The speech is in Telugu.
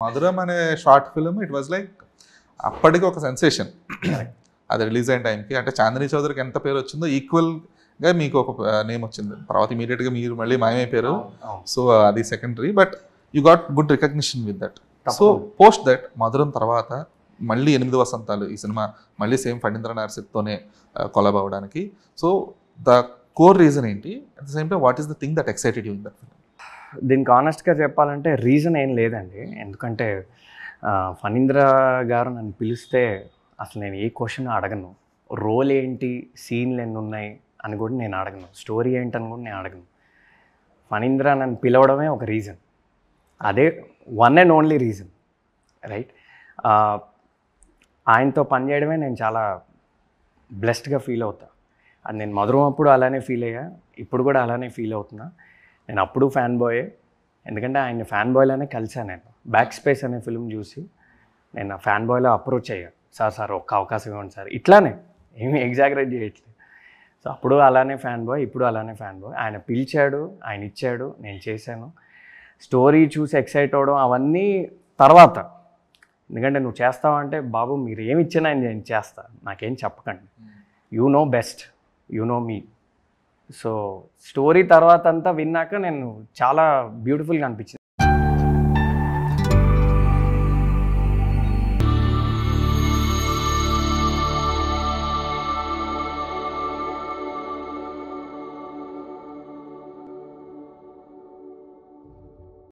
మధురం అనే short film it was like అప్పటికి ఒక సెన్సేషన్. అది రిలీజ్ అయిన టైంకి అంటే చాందినీ చౌదరికి ఎంత పేరు వచ్చిందో ఈక్వల్గా మీకు ఒక నేమ్ వచ్చింది. తర్వాత ఇమీడియట్గా మీరు మళ్ళీ మాయమైపోయారు. సో అది secondary, but you got good recognition with that. So post that మధురం తర్వాత మళ్ళీ 8 వసంతాలు ఈ సినిమా మళ్ళీ సేమ్ ఫణీంద్ర నాయర్తోనే కొలాబ్ అవ్వడానికి. సో ద కోర్ రీజన్ ఏంటి? At the same time what is the thing that excited you in that film? దీనికి ఆనెస్ట్గా చెప్పాలంటే రీజన్ ఏం లేదండి. ఎందుకంటే ఫణీంద్ర గారు నన్ను పిలిస్తే అసలు నేను ఏ క్వశ్చన్ అడగను. రోల్ ఏంటి, సీన్లు ఎన్ని ఉన్నాయి అని కూడా నేను అడగను, స్టోరీ ఏంటని కూడా నేను అడగను. ఫణీంద్ర నన్ను పిలవడమే ఒక రీజన్, అదే one and only reason, right. ఆయనతో పనిచేయడమే నేను చాలా బ్లెస్డ్గా ఫీల్ అవుతా. అది నేను మధురం అప్పుడు అలానే ఫీల్ అయ్యా, ఇప్పుడు కూడా అలానే ఫీల్ అవుతున్నా. నేను అప్పుడు ఫ్యాన్ బాయే, ఎందుకంటే ఆయన ఫ్యాన్ బాయ్లోనే కలిసాను. నేను బ్యాక్ స్పేస్ అనే ఫిల్మ్ చూసి నేను ఆ ఫ్యాన్ బాయ్లో అప్రోచ్ అయ్యా, సార్ ఒక్క అవకాశం ఇవ్వండి సార్, ఇట్లానే ఏమీ ఎగ్జాగరేట్ చేయట్లేదు. సో అప్పుడు అలానే ఫ్యాన్ బాయ్, ఇప్పుడు అలానే ఫ్యాన్ బాయ్. ఆయన పిలిచాడు, ఆయన ఇచ్చాడు, నేను చేశాను. స్టోరీ చూసి ఎక్సైట్ అవ్వడం అవన్నీ తర్వాత, ఎందుకంటే నువ్వు చేస్తావంటే బాబు మీరు ఏమి ఇచ్చినా నేను చేస్తా, నాకేం చెప్పకండి, you know best, you know me. So story తర్వాత అంతా విన్నాక నేను చాలా బ్యూటిఫుల్గా అనిపించింది.